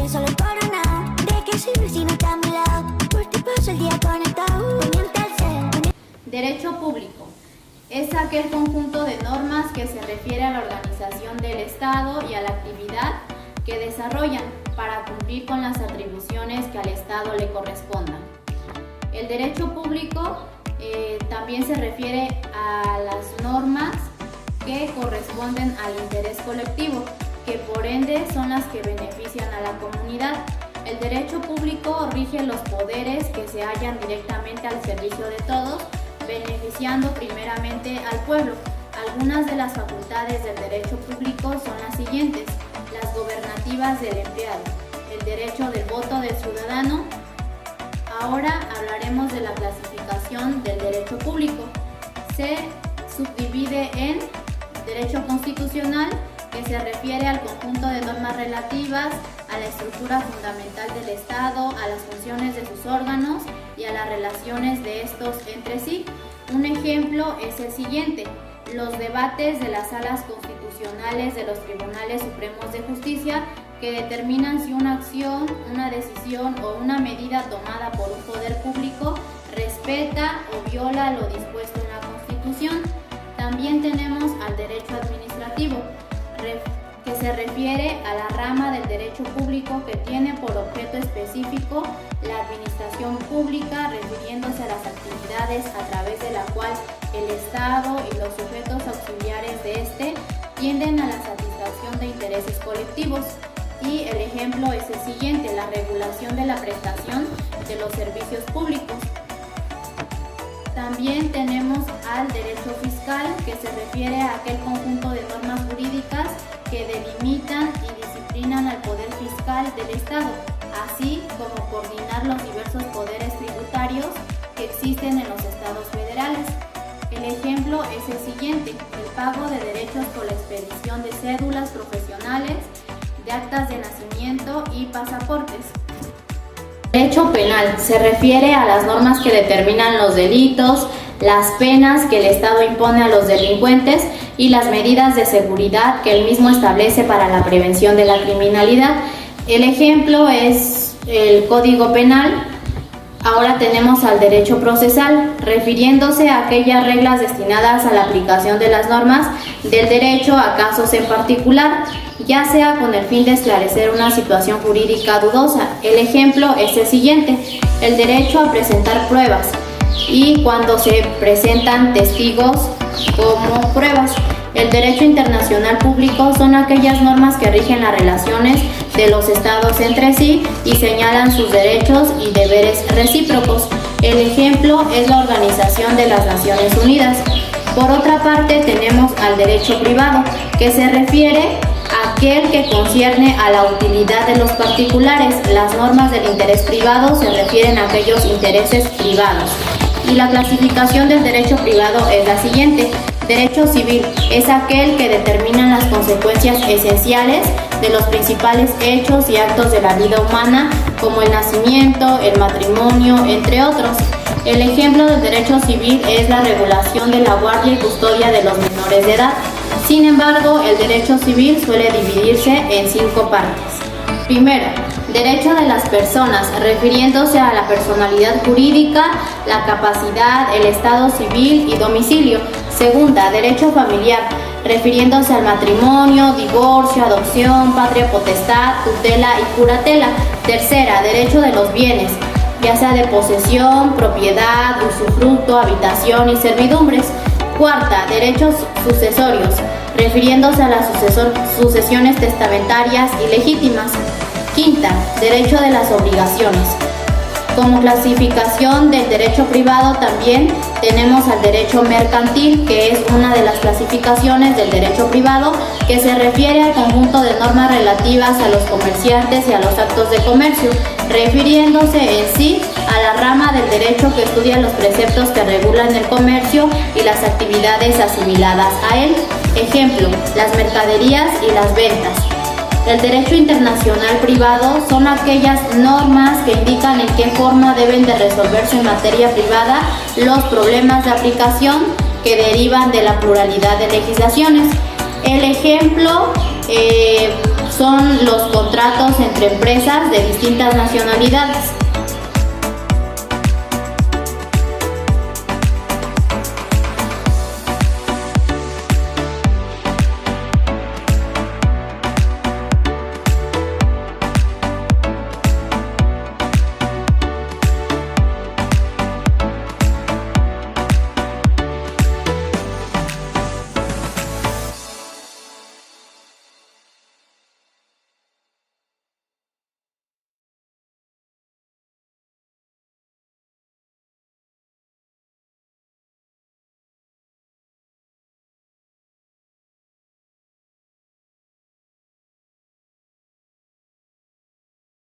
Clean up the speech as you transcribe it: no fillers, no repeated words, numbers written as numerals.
que solo corona. ¿De qué sirve si no está a mi lado? Por ti paso el día conectado. Pendiente al cel. Derecho público. Es aquel conjunto de normas que se refiere a la organización del Estado y a la actividad que desarrollan para cumplir con las atribuciones que al Estado le correspondan. El derecho público también se refiere a las normas que corresponden al interés colectivo, que por ende son las que benefician a la comunidad. El derecho público rige los poderes que se hallan directamente al servicio de todos, beneficiando primeramente al pueblo. Algunas de las facultades del derecho público son las siguientes: las gobernativas del empleado, el derecho del voto del ciudadano. Ahora hablaremos de la clasificación del derecho público. Se subdivide en derecho constitucional, que se refiere al conjunto de normas relativas a la estructura fundamental del Estado, a las funciones de sus órganos y a las relaciones de estos entre sí. Un ejemplo es el siguiente: los debates de las salas constitucionales de los tribunales supremos de justicia, que determinan si una acción, una decisión o una medida tomada por un poder público respeta o viola lo dispuesto en la Constitución. También tenemos al derecho administrativo, que se refiere a la rama del derecho público que tiene por objeto específico la administración pública, refiriéndose a las actividades a través de la cual el Estado y los sujetos auxiliares de este tienden a la satisfacción de intereses colectivos. Y el ejemplo es el siguiente: la regulación de la prestación de los servicios públicos. También tenemos al derecho fiscal, que se refiere a aquel conjunto de normas jurídicas que delimitan y disciplinan al poder fiscal del Estado, así como coordinar los diversos poderes tributarios que existen en los estados federales. El ejemplo es el siguiente: el pago de derechos por la expedición de cédulas profesionales, de actas de nacimiento y pasaportes. Derecho penal se refiere a las normas que determinan los delitos, las penas que el Estado impone a los delincuentes y las medidas de seguridad que él mismo establece para la prevención de la criminalidad. El ejemplo es el Código Penal. Ahora tenemos al derecho procesal, refiriéndose a aquellas reglas destinadas a la aplicación de las normas del derecho a casos en particular, ya sea con el fin de esclarecer una situación jurídica dudosa. El ejemplo es el siguiente: el derecho a presentar pruebas y cuando se presentan testigos como pruebas. El derecho internacional público son aquellas normas que rigen las relaciones de los estados entre sí y señalan sus derechos y deberes recíprocos. El ejemplo es la Organización de las Naciones Unidas. Por otra parte, tenemos al derecho privado, que se refiere a aquel que concierne a la utilidad de los particulares. Las normas del interés privado se refieren a aquellos intereses privados. Y la clasificación del derecho privado es la siguiente: derecho civil es aquel que determina las consecuencias esenciales de los principales hechos y actos de la vida humana, como el nacimiento, el matrimonio, entre otros. El ejemplo del derecho civil es la regulación de la guardia y custodia de los menores de edad. Sin embargo, el derecho civil suele dividirse en 5 partes. Primero, derecho de las personas, refiriéndose a la personalidad jurídica, la capacidad, el estado civil y domicilio. Segunda, derecho familiar, refiriéndose al matrimonio, divorcio, adopción, patria potestad, tutela y curatela. Tercera, derecho de los bienes, ya sea de posesión, propiedad, usufructo, habitación y servidumbres. Cuarta, derechos sucesorios, refiriéndose a las sucesiones testamentarias y legítimas. Quinta, derecho de las obligaciones. Como clasificación del derecho privado también tenemos al derecho mercantil, que es una de las clasificaciones del derecho privado, que se refiere al conjunto de normas relativas a los comerciantes y a los actos de comercio, refiriéndose en sí a la rama del derecho que estudia los preceptos que regulan el comercio y las actividades asimiladas a él. Ejemplo, las mercaderías y las ventas. El derecho internacional privado son aquellas normas que indican en qué forma deben de resolverse en materia privada los problemas de aplicación que derivan de la pluralidad de legislaciones. El ejemplo son los contratos entre empresas de distintas nacionalidades.